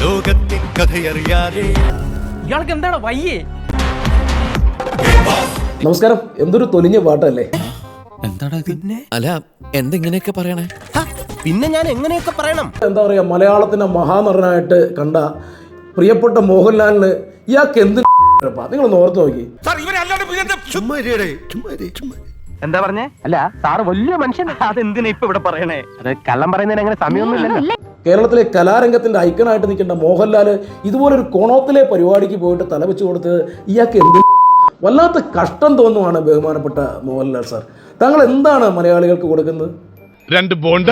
ലോകത്തെ കഥയറിയാതെ ഇയാൾക്ക് എന്താണ് വയ്യേ? നമസ്കാരം. എന്തൊരു തൊലിഞ്ഞ പാട്ടല്ലേ? എന്താടാ പിന്നെ? അല്ല എന്തെങ്ങനെയൊക്കെ പറയണേ? പിന്നെ ഞാൻ എങ്ങനെയൊക്കെ പറയണം? എന്താ പറയാ, മലയാളത്തിന്റെ മഹാനടനായിട്ട് കണ്ട പ്രിയപ്പെട്ട മോഹൻലാലിന് ഇയാൾക്ക് എന്ത് നിങ്ങളൊന്ന് ഓർത്ത് നോക്കി. എന്താ പറഞ്ഞേ? അല്ല സാറ് വലിയ മനുഷ്യൻ. അതെന്തിനാ ഇപ്പൊ ഇവിടെ പറയണേ? അത് കള്ളം പറയുന്നതിന് അങ്ങനെ സമയമൊന്നുമില്ലല്ലോ. കേരളത്തിലെ കലാരംഗത്തിന്റെ ഐക്കണായിട്ട് നിൽക്കേണ്ട മോഹൻലാല് ഇതുപോലൊരു കോണത്തിലെ പരിപാടിക്ക് പോയിട്ട് തലവെച്ച് കൊടുത്ത് ഇയാൾക്ക് എന്ത് വല്ലാത്ത കഷ്ടം തോന്നുവാണ്. ബഹുമാനപ്പെട്ട മോഹൻലാൽ സാർ, താങ്കൾ എന്താണ് മലയാളികൾക്ക് കൊടുക്കുന്നത്? 2 ബോണ്ട,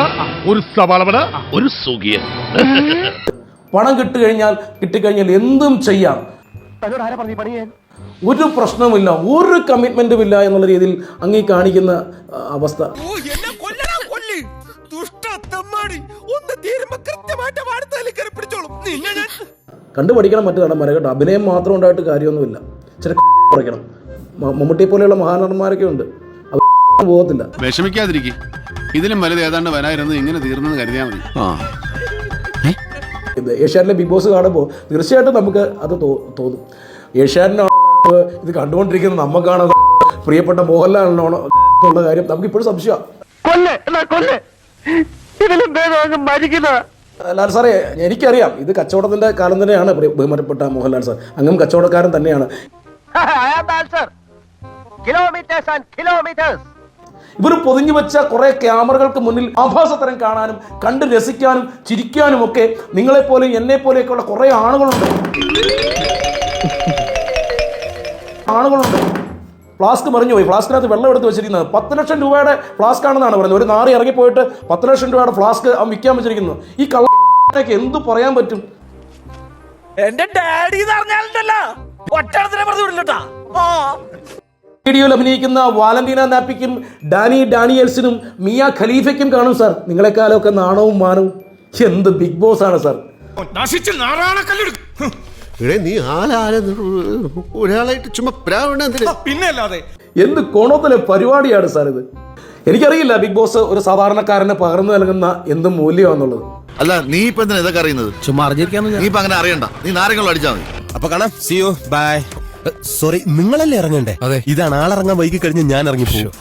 ഒരു സവാളവട, ഒരു സുഖിയൻ. പണം കിട്ടിക്കഴിഞ്ഞാൽ എന്തും ചെയ്യാം, ഒരു പ്രശ്നവുമില്ല, ഒരു കമ്മിറ്റ്മെന്റും ഇല്ല എന്നുള്ള രീതിയിൽ അങ്ങീ കാണിക്കുന്ന അവസ്ഥ. കണ്ടുപഠിക്കണം മറ്റു നടന്മാരെ കേട്ടോ. അഭിനയം മാത്രം ഉണ്ടായിട്ട് കാര്യമൊന്നുമില്ല. ചില കുറയ്ക്കണം. മമ്മൂട്ടിയെ പോലെയുള്ള മഹാനടന്മാരൊക്കെ ഉണ്ട്, അവർ പോകത്തില്ല. വിഷമിക്കാതിരിക്കും, ഇതിലും വലുത് ഏതാണ്ട് വരായിരുന്നു. ഇങ്ങനെ തീർന്നെന്ന് കരുതിയാൽ മതി. ഏഷ്യാനെറ്റിലെ ബിഗ് ബോസ് കാണുമ്പോൾ തീർച്ചയായിട്ടും നമുക്ക് അത് തോന്നും. ഏഷ്യാനെറ്റിനാണ് ഇത് കണ്ടുകൊണ്ടിരിക്കുന്നത്, നമുക്കാണ് പ്രിയപ്പെട്ട മോഹൻലാലിനോ എന്നുള്ള കാര്യം നമുക്ക് ഇപ്പോഴും സംശയമാണ്. ലാൽ സാറേ, എനിക്കറിയാം ഇത് കച്ചവടത്തിന്റെ കാലം തന്നെയാണ്. ബഹുമാനപ്പെട്ട മോഹൻലാൽ സാർ അങ്ങും കച്ചവടക്കാരൻ തന്നെയാണ്. ഇവർ പൊതിഞ്ഞു വെച്ച കുറെ ക്യാമറകൾക്ക് മുന്നിൽ ആഭാസത്തരം കാണാനും കണ്ട് രസിക്കാനും ചിരിക്കാനും ഒക്കെ നിങ്ങളെപ്പോലെയും എന്നെപ്പോലെയൊക്കെയുള്ള കുറെ ആളുകളുണ്ട്. ഫ്ലാസ്ക് മറിഞ്ഞു പോയി. ഫ്ലാസ്കിനകത്ത് വെള്ളം എടുത്ത് വെച്ചിരിക്കുന്നത് 10 ലക്ഷം രൂപയുടെ ഫ്ലാസ്ക് ആണെന്നാണ് പറയുന്നത്. ഒരു നാറി ഇറങ്ങിപ്പോയിട്ട് 10 ലക്ഷം രൂപയുടെ ഫ്ലാസ്ക് അവൻ വിൽക്കാൻ വെച്ചിരിക്കുന്നു. ഈ കള്ളക്ക് എന്ത് പറയാൻ പറ്റും? എന്റെ ഡാഡി വീഡിയോയിൽ അഭിനയിക്കുന്ന വാലന്റീന നാപ്പിക്കും ഡാനിയൽസിനും മിയ ഖലീഫയ്ക്കും കാണും സാർ നിങ്ങളെക്കാളൊക്കെ നാണവും മാനവും. എന്ത് ബിഗ് ബോസ് ആണ് സാർ. നീ ഒരാളായിട്ട് ചുമ്മാ പിന്നെ അല്ലാതെ എന്ത് കോണത്തിലെ പരിപാടിയാണ് സാർ ഇത്. എനിക്കറിയില്ല ബിഗ് ബോസ് ഒരു സാധാരണക്കാരന് പകർന്നു നൽകുന്ന എന്ത് മൂല്യമാണെന്നുള്ളത്. അല്ല, നീ ഇപ്പൊ എന്തിനാ ഇതൊക്കെ അറിയുന്നത്? ചുമ്മാ അറിഞ്ഞിരിക്കാന്ന്. നീ ഇപ്പൊ അങ്ങനെ അറിയണ്ട. നീ നാരങ്ങളും അടിച്ചാൽ മതി. അപ്പൊ കാണാം. See you. Bye. സോറി, നിങ്ങളല്ലേ ഇറങ്ങണ്ടേ? ഇതാണ് ആളിറങ്ങാൻ വൈകി കഴിഞ്ഞ് ഞാൻ ഇറങ്ങിപ്പോ.